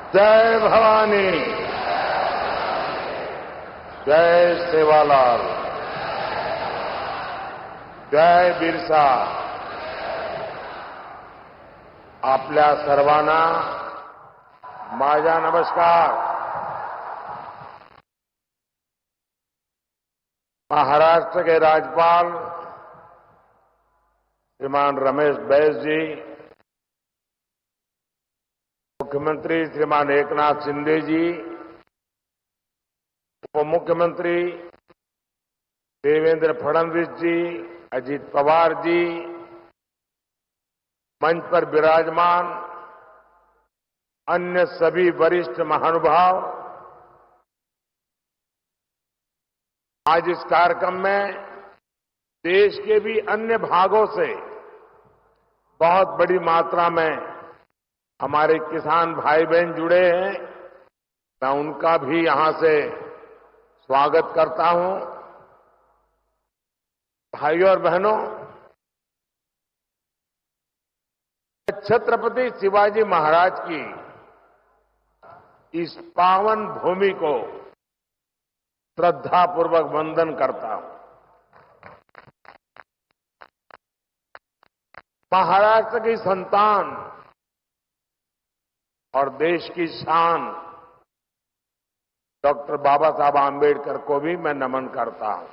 जय भवानी, जय सेवालाल, जय बिरसा. आपल्या सर्वांना माझा नमस्कार. महाराष्ट्र के राज्यपाल श्रीमान रमेश बैस जी, मुख्यमंत्री श्रीमान एकनाथ शिंदे जी, उप मुख्यमंत्री देवेंद्र फडणवीस जी, अजित पवार जी, मंच पर विराजमान अन्य सभी वरिष्ठ महानुभाव, आज इस कार्यक्रम में देश के भी अन्य भागों से बहुत बड़ी मात्रा में हमारे किसान भाई बहन जुड़े हैं. मैं उनका भी यहां से स्वागत करता हूं. भाइयों और बहनों, छत्रपति शिवाजी महाराज की इस पावन भूमि को श्रद्धापूर्वक वंदन करता हूं. महाराष्ट्र की संतान और देश की शान डॉक्टर बाबा साहब आंबेडकर को भी मैं नमन करता हूं.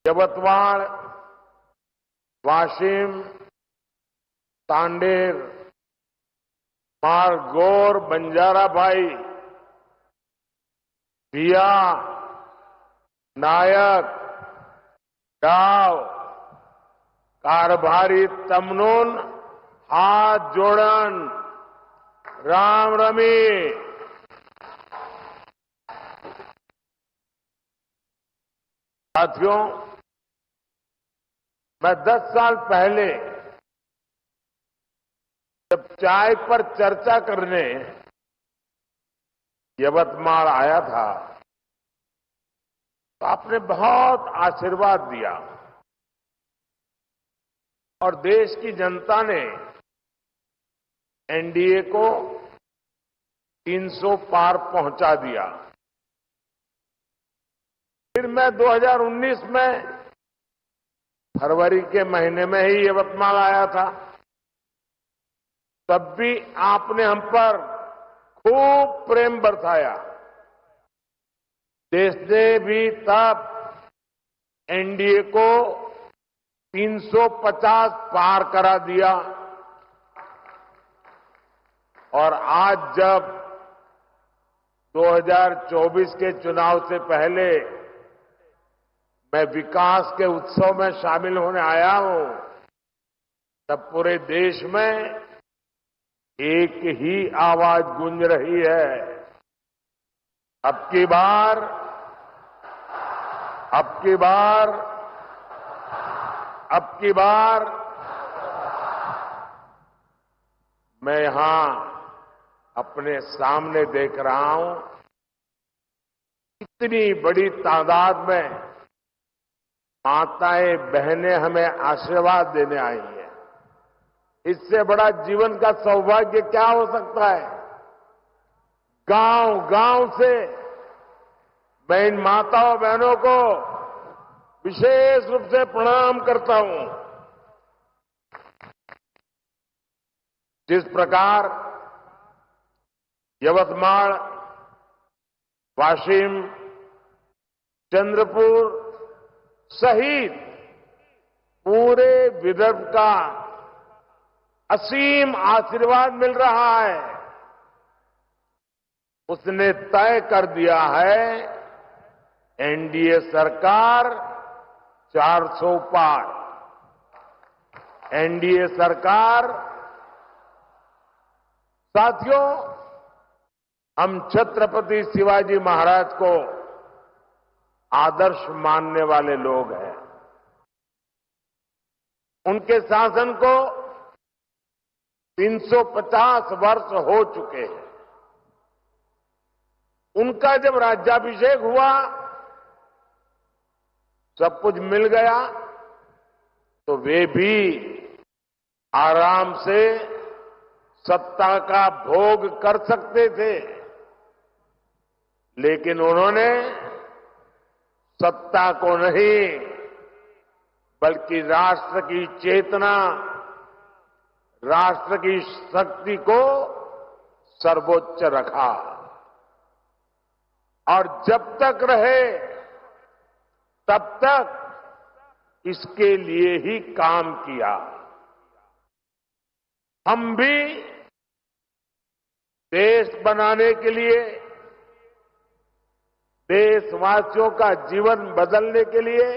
यवतमाळ, वाशिम, तांडेर, मारगोर, बंजारा भाई, भिया, नायक, डाव, कारभारी तमनून, हाथ जोड़न, राम रमी. साथियों, मैं 10 साल पहले जब चाय पर चर्चा करने यवतमाल आया था तो आपने बहुत आशीर्वाद दिया और देश की जनता ने एनडीए को 300 पार पहुंचा दिया. फिर मैं 2019 में फरवरी के महीने में ही यवतमाल आया था. तब भी आपने हम पर खूब प्रेम बरसाया. देश ने भी तब एनडीए को 350 पार करा दिया और आज जब 2024 के चुनाव से पहले मैं विकास के उत्सव में शामिल होने आया हूं, तब पूरे देश में एक ही आवाज गूंज रही है. अब की बार मैं यहां अपने सामने देख रहा हूं, इतनी बड़ी तादाद में माताएं बहनें हमें आशीर्वाद देने आई हैं. इससे बड़ा जीवन का सौभाग्य क्या हो सकता है. गांव गांव से मैं इन माताओं बहनों को विशेष रूप से प्रणाम करता हूं. जिस प्रकार यवतमाल, वाशिम, चंद्रपुर सहित पूरे विदर्भ का असीम आशीर्वाद मिल रहा है, उसने तय कर दिया है एनडीए सरकार 400 पार. एनडीए सरकार. साथियों, हम छत्रपति शिवाजी महाराज को आदर्श मानने वाले लोग हैं. उनके शासन को 350 वर्ष हो चुके हैं. उनका जब राज्याभिषेक हुआ, सब कुछ मिल गया, तो वे भी आराम से सत्ता का भोग कर सकते थे, लेकिन उन्होंने सत्ता को नहीं बल्कि राष्ट्र की चेतना, राष्ट्र की शक्ति को सर्वोच्च रखा और जब तक रहे तब तक इसके लिए ही काम किया। हम भी देश बनाने के लिए, देशवासियों का जीवन बदलने के लिए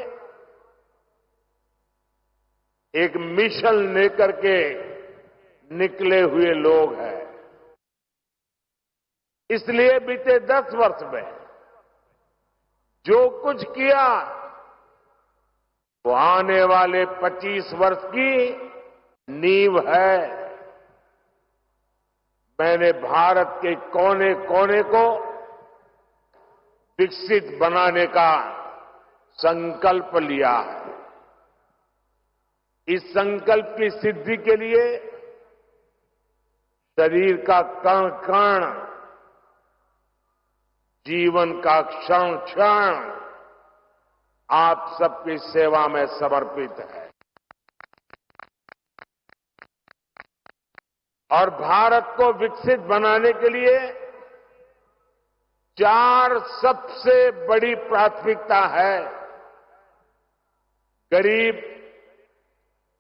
एक मिशन लेकर के निकले हुए लोग हैं। इसलिए बीते 10 वर्ष में जो कुछ किया वो आने वाले 25 वर्ष की नींव है। मैंने भारत के कोने कोने को विकसित बनाने का संकल्प लिया है। इस संकल्प की सिद्धि के लिए शरीर का कण कण, जीवन का क्षण क्षण आप सबकी सेवा में समर्पित है और भारत को विकसित बनाने के लिए 4 सबसे बड़ी प्राथमिकता है। गरीब,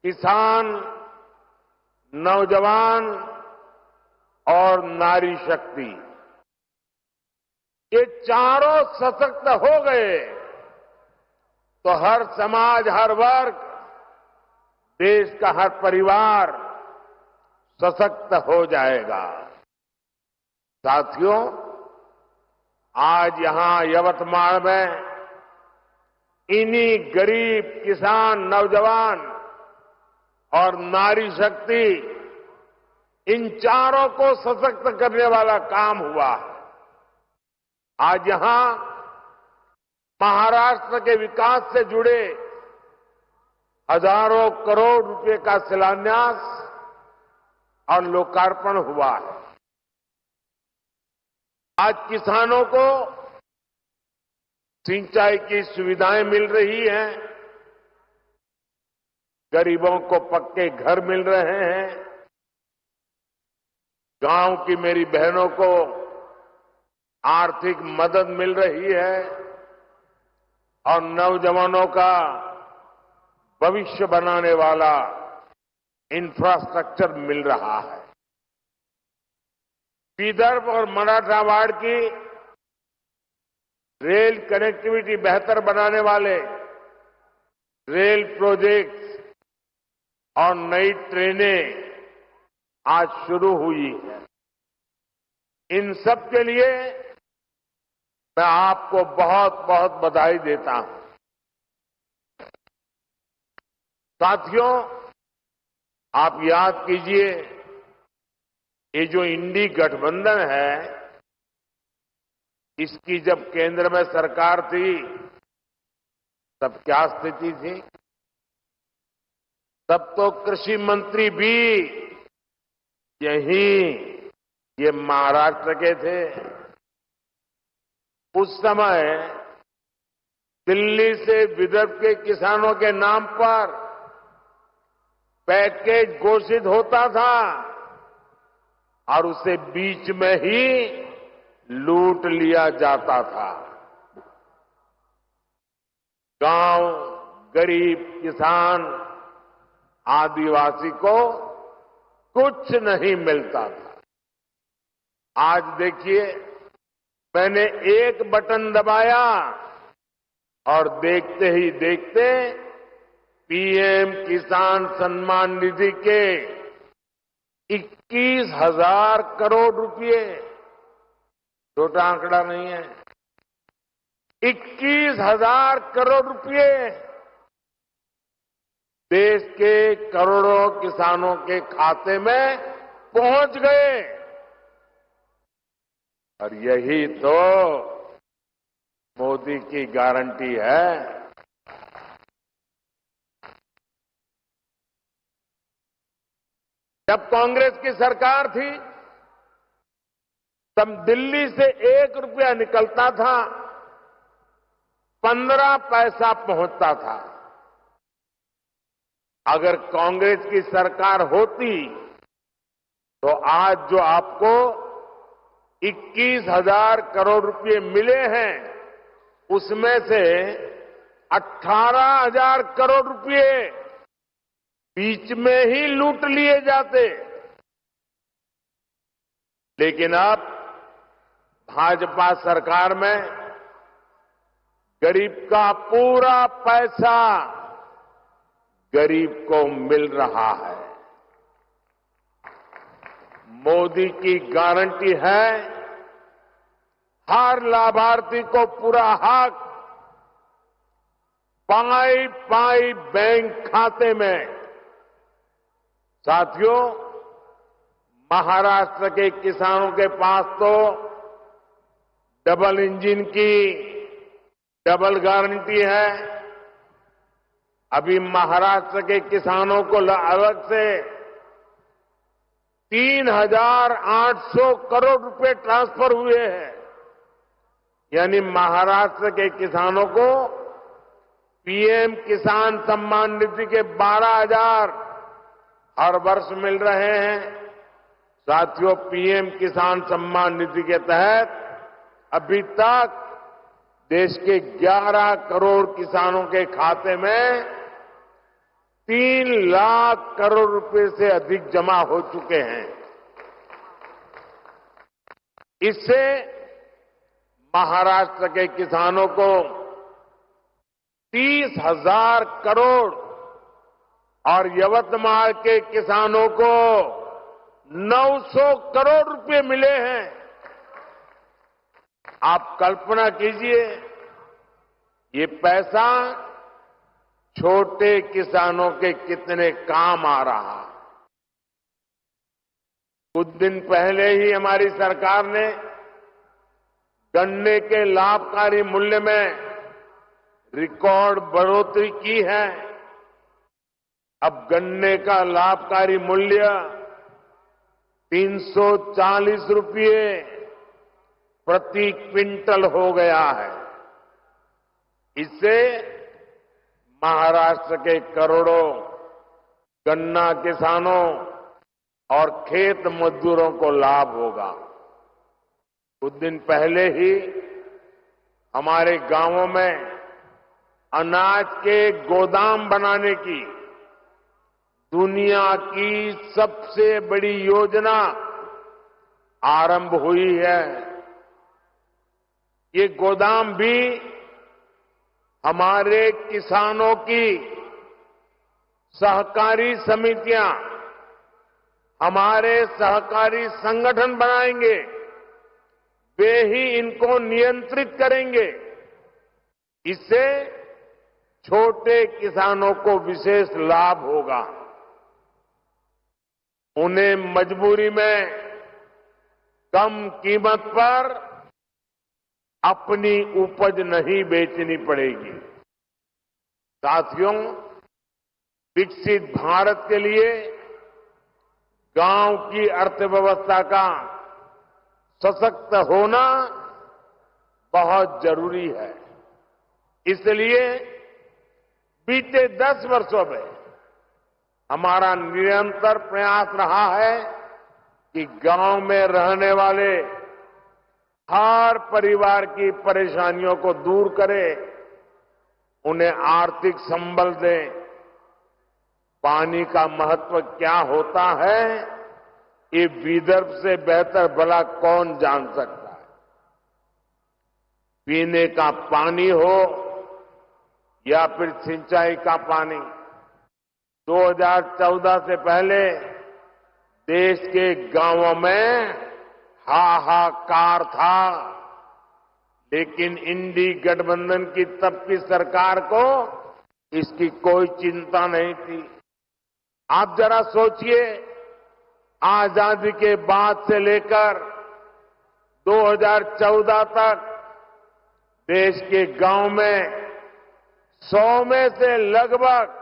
किसान, नौजवान और नारी शक्ति, ये चारों सशक्त हो गए तो हर समाज, हर वर्ग, देश का हर परिवार सशक्त हो जाएगा। साथियों, आज यहां यवतमाल में इन्हीं गरीब, किसान, नौजवान और नारी शक्ति, इन चारों को सशक्त करने वाला काम हुआ है। आज यहां महाराष्ट्र के विकास से जुड़े हजारों करोड़ रुपए का शिलान्यास और लोकार्पण हुआ है। आज किसानों को सिंचाई की सुविधाएं मिल रही हैं, गरीबों को पक्के घर मिल रहे हैं, गांव की मेरी बहनों को आर्थिक मदद मिल रही है और नौजवानों का भविष्य बनाने वाला इंफ्रास्ट्रक्चर मिल रहा है। विदर्भ और मराठवाड़ की रेल कनेक्टिविटी बेहतर बनाने वाले रेल प्रोजेक्ट्स और नई ट्रेनें आज शुरू हुई है। इन सब के लिए मैं आपको बहुत बहुत बधाई देता हूं। साथियों, आप याद कीजिए, ये जो इंडी गठबंधन है, इसकी जब केंद्र में सरकार थी तब क्या स्थिति थी? तब तो कृषि मंत्री भी ये महाराष्ट्र के थे। उस समय दिल्ली से विदर्भ के किसानों के नाम पर पैकेज घोषित होता था और उसे बीच में ही लूट लिया जाता था। गांव, गरीब, किसान, आदिवासी को कुछ नहीं मिलता था। आज देखिए, मैंने एक बटन दबाया और देखते ही देखते पीएम किसान सम्मान निधि के 21,000 करोड़ रुपए, छोटा आंकड़ा नहीं है, 21,000 करोड़ रुपए देश के करोड़ों किसानों के खाते में पहुंच गए। और यही तो मोदी की गारंटी है। जब कांग्रेस की सरकार थी तब दिल्ली से 1 रुपया निकलता था 15 पैसा पहुंचता था। अगर कांग्रेस की सरकार होती तो आज जो आपको 21,000 करोड़ रुपए मिले हैं उसमें से 18,000 करोड़ रुपए बीच में ही लूट लिए जाते। लेकिन अब भाजपा सरकार में गरीब का पूरा पैसा गरीब को मिल रहा है। मोदी की गारंटी है हर लाभार्थी को पूरा हक पाई पाई बैंक खाते में। साथियों, महाराष्ट्र के किसानों के पास तो डबल इंजन की डबल गारंटी है। अभी महाराष्ट्र के किसानों को अलग से 3,800 करोड़ रुपए ट्रांसफर हुए हैं। यानी महाराष्ट्र के किसानों को पीएम किसान सम्मान निधि के 12,000 हर वर्ष मिल रहे हैं। साथियों, पीएम किसान सम्मान निधि के तहत अभी तक देश के 11 करोड़ किसानों के खाते में 3 लाख करोड़ रुपए से अधिक जमा हो चुके हैं। इससे महाराष्ट्र के किसानों को 30,000 करोड़ और यवतमाल के किसानों को 900 करोड़ रुपए मिले हैं। आप कल्पना कीजिए, ये पैसा छोटे किसानों के कितने काम आ रहा। कुछ दिन पहले ही हमारी सरकार ने गन्ने के लाभकारी मूल्य में रिकॉर्ड बढ़ोतरी की है। अब गन्ने का लाभकारी मूल्य 340 रुपये प्रति क्विंटल हो गया है। इससे महाराष्ट्र के करोड़ों गन्ना किसानों और खेत मजदूरों को लाभ होगा। कुछ दिन पहले ही हमारे गांवों में अनाज के गोदाम बनाने की दुनिया की सबसे बड़ी योजना आरंभ हुई है। ये गोदाम भी हमारे किसानों की सहकारी समितियां, हमारे सहकारी संगठन बनाएंगे। वे ही इनको नियंत्रित करेंगे। इससे छोटे किसानों को विशेष लाभ होगा। उन्हें मजबूरी में कम कीमत पर अपनी उपज नहीं बेचनी पड़ेगी। साथियों, विकसित भारत के लिए गांव की अर्थव्यवस्था का सशक्त होना बहुत जरूरी है। इसलिए बीते 10 वर्षों में हमारा निरंतर प्रयास रहा है कि गांव में रहने वाले हर परिवार की परेशानियों को दूर करें, उन्हें आर्थिक संबल दें। पानी का महत्व क्या होता है, ये विदर्भ से बेहतर भला कौन जान सकता है। पीने का पानी हो या फिर सिंचाई का पानी, 2014 से पहले देश के गांवों में हाहाकार था। लेकिन इंडी गठबंधन की तब की सरकार को इसकी कोई चिंता नहीं थी। आप जरा सोचिए, आजादी के बाद से लेकर 2014 तक देश के गांव में 100 में से लगभग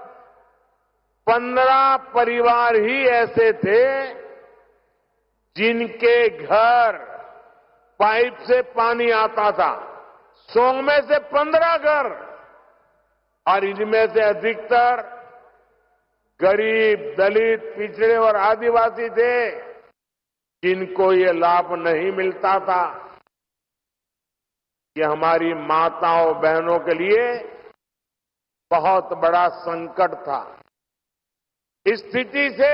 15 परिवार ही ऐसे थे जिनके घर पाइप से पानी आता था। 100 में से 15 घर, और इनमें से अधिकतर गरीब, दलित, पिछड़े और आदिवासी थे जिनको ये लाभ नहीं मिलता था। ये हमारी माताओं बहनों के लिए बहुत बड़ा संकट था। इस स्थिति से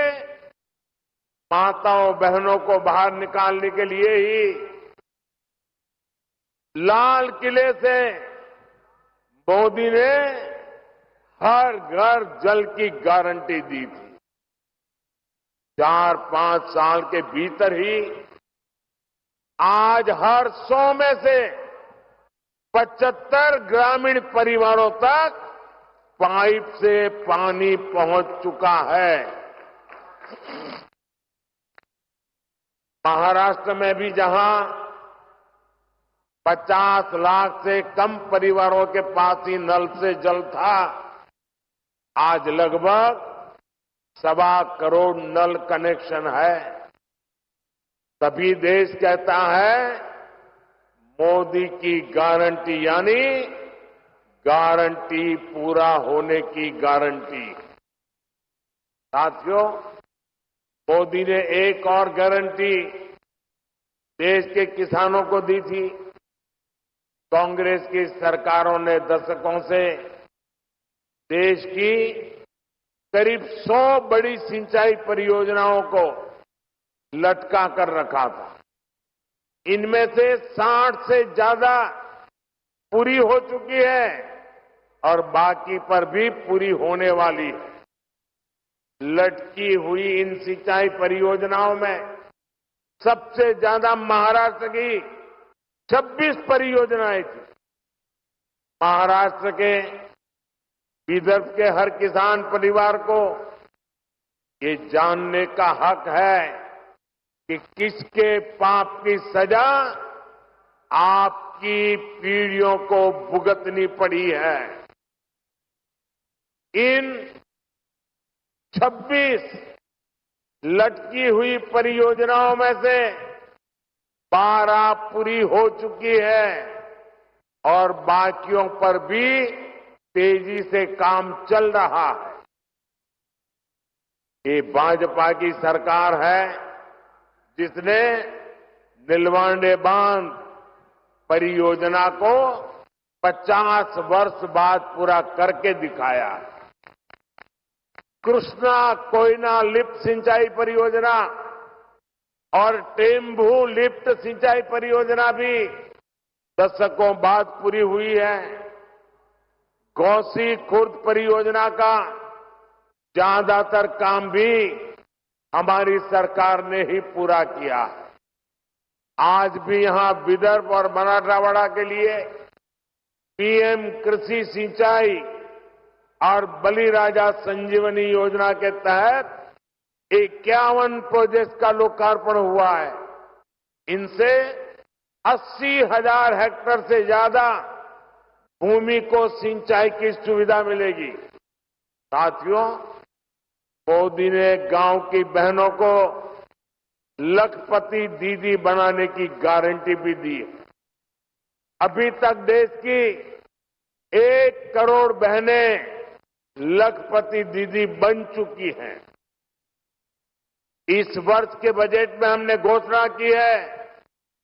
माताओं बहनों को बाहर निकालने के लिए ही लाल किले से मोदी ने हर घर जल की गारंटी दी थी। 4-5 साल के भीतर ही आज हर 100 में से 75 ग्रामीण परिवारों तक पाइप से पानी पहुंच चुका है। महाराष्ट्र में भी जहां 50 लाख से कम परिवारों के पास ही नल से जल था, आज लगभग 1.25 करोड़ नल कनेक्शन है। तभी देश कहता है मोदी की गारंटी, यानी गारंटी पूरा होने की गारंटी। साथियों, मोदी ने एक और गारंटी देश के किसानों को दी थी। कांग्रेस की सरकारों ने दशकों से देश की करीब 100 बड़ी सिंचाई परियोजनाओं को लटका कर रखा था। इनमें से 60 से ज्यादा पूरी हो चुकी है और बाकी पर भी पूरी होने वाली है। लटकी हुई इन सिंचाई परियोजनाओं में सबसे ज्यादा महाराष्ट्र की 26 परियोजनाएं थी। महाराष्ट्र के विदर्भ के हर किसान परिवार को ये जानने का हक है कि किसके पाप की सजा आपकी पीढ़ियों को भुगतनी पड़ी है। इन 26 लटकी हुई परियोजनाओं में से 12 पूरी हो चुकी है और बाकियों पर भी तेजी से काम चल रहा है। ये भाजपा की सरकार है जिसने नीलवांडे बांध परियोजना को 50 वर्ष बाद पूरा करके दिखाया। कृष्णा कोयना लिफ्ट सिंचाई परियोजना और टेम्बू लिफ्ट सिंचाई परियोजना भी दशकों बाद पूरी हुई है। गौसी खुर्द परियोजना का ज्यादातर काम भी हमारी सरकार ने ही पूरा किया है। आज भी यहां विदर्भ और मराठवाड़ा के लिए पीएम कृषि सिंचाई और बलिराजा संजीवनी योजना के तहत 51 प्रोजेक्ट का लोकार्पण हुआ है। इनसे 80,000 हेक्टेयर से ज्यादा भूमि को सिंचाई की सुविधा मिलेगी। साथियों, मोदी ने गांव की बहनों को लखपति दीदी बनाने की गारंटी भी दी है। अभी तक देश की 1 करोड़ बहनें लखपति दीदी बन चुकी हैं। इस वर्ष के बजट में हमने घोषणा की है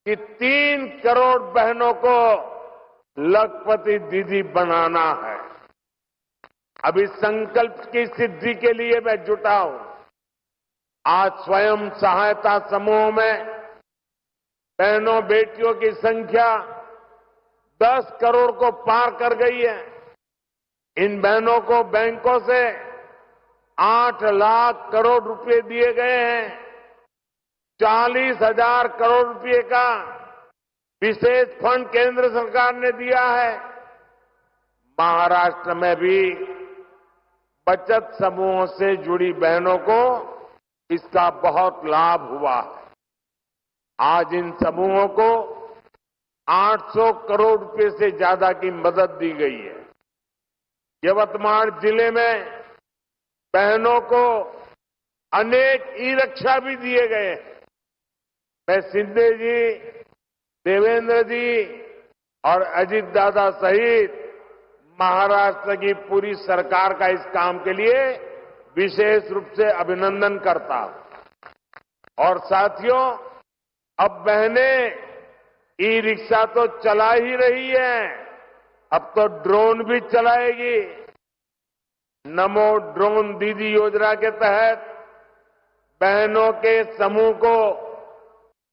कि 3 करोड़ बहनों को लखपति दीदी बनाना है। अब इस संकल्प की सिद्धि के लिए मैं जुटा हूं। आज स्वयं सहायता समूहों में बहनों बेटियों की संख्या 10 करोड़ को पार कर गई है। इन बहनों को बैंकों से 8 लाख करोड़ रुपए दिए गए हैं। 40,000 करोड़ रुपए का विशेष फंड केंद्र सरकार ने दिया है। महाराष्ट्र में भी बचत समूहों से जुड़ी बहनों को इसका बहुत लाभ हुआ है। आज इन समूहों को 800 करोड़ रुपए से ज्यादा की मदद दी गई है। यवतमाल जिले में बहनों को अनेक ई-रिक्शा भी दिए गए हैं। मैं शिंदे जी, देवेंद्र जी और अजीत दादा सहित महाराष्ट्र की पूरी सरकार का इस काम के लिए विशेष रूप से अभिनंदन करता हूं। और साथियों, अब बहनें ई-रिक्शा तो चला ही रही है, अब तो ड्रोन भी चलाएगी। नमो ड्रोन दीदी योजना के तहत बहनों के समूह को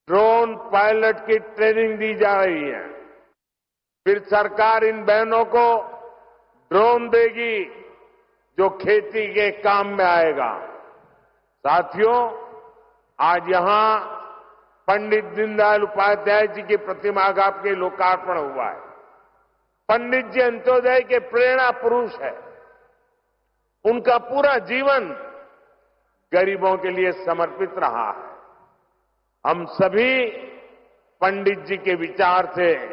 ड्रोन पायलट की ट्रेनिंग दी जा रही है। फिर सरकार इन बहनों को ड्रोन देगी जो खेती के काम में आएगा। साथियों, आज यहां पंडित दीनदयाल उपाध्याय जी की प्रतिमा का के लोकार्पण हुआ है। पंडित जी अंत्योदय के प्रेरणा पुरुष है। उनका पूरा जीवन गरीबों के लिए समर्पित रहा है। हम सभी पंडित जी के विचार से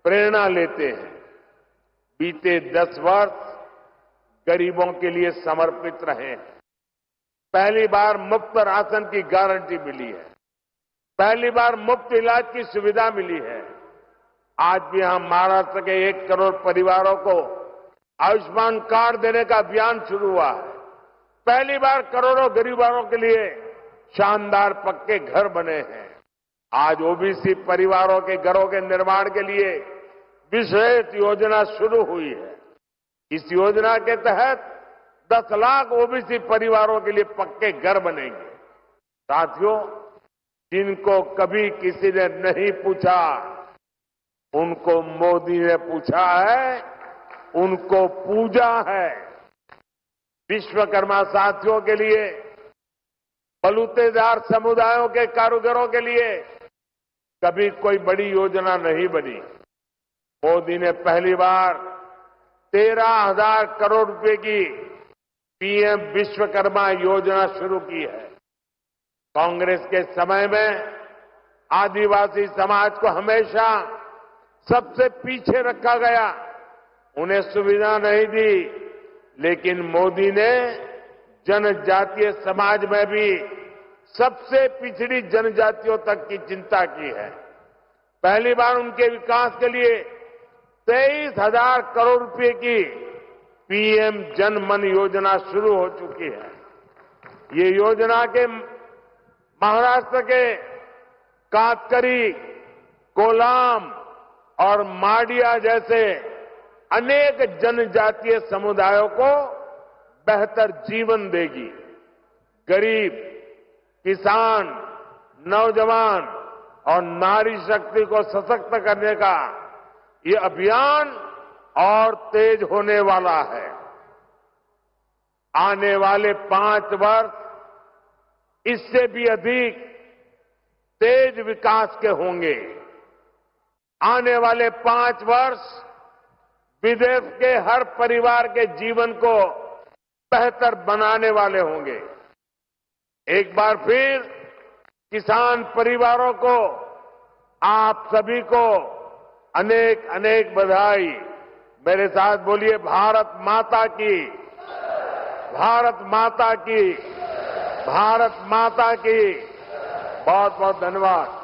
प्रेरणा लेते हैं। बीते 10 वर्ष गरीबों के लिए समर्पित रहे हैं। पहली बार मुफ्त राशन की गारंटी मिली है। पहली बार मुफ्त इलाज की सुविधा मिली है। आज भी हम महाराष्ट्र के 1 करोड़ परिवारों को आयुष्मान कार्ड देने का अभियान शुरू हुआ है। पहली बार करोड़ों गरीबों के लिए शानदार पक्के घर बने हैं। आज ओबीसी परिवारों के घरों के निर्माण के लिए विशेष योजना शुरू हुई है। इस योजना के तहत 10 लाख ओबीसी परिवारों के लिए पक्के घर बनेंगे। साथियों, जिनको कभी किसी ने नहीं पूछा, उनको मोदी ने पूछा है, उनको पूजा है। विश्वकर्मा साथियों के लिए, बलूतेदार समुदायों के कारीगरों के लिए कभी कोई बड़ी योजना नहीं बनी। मोदी ने पहली बार 13,000 करोड़ रुपए की पीएम विश्वकर्मा योजना शुरू की है। कांग्रेस के समय में आदिवासी समाज को हमेशा सबसे पीछे रखा गया, उन्हें सुविधा नहीं दी। लेकिन मोदी ने जनजातीय समाज में भी सबसे पिछड़ी जनजातियों तक की चिंता की है। पहली बार उनके विकास के लिए 23,000 करोड़ रुपए की पीएम जन मन योजना शुरू हो चुकी है। ये योजना के महाराष्ट्र के कातकरी, कोलाम और माडिया जैसे अनेक जनजातीय समुदायों को बेहतर जीवन देगी। गरीब, किसान, नौजवान और नारी शक्ति को सशक्त करने का ये अभियान और तेज होने वाला है। आने वाले 5 वर्ष इससे भी अधिक तेज विकास के होंगे। आने वाले 5 वर्ष विदेश के हर परिवार के जीवन को बेहतर बनाने वाले होंगे। एक बार फिर किसान परिवारों को, आप सभी को अनेक अनेक बधाई। मेरे साथ बोलिए, भारत माता की, भारत माता की, भारत माता की। बहुत बहुत धन्यवाद।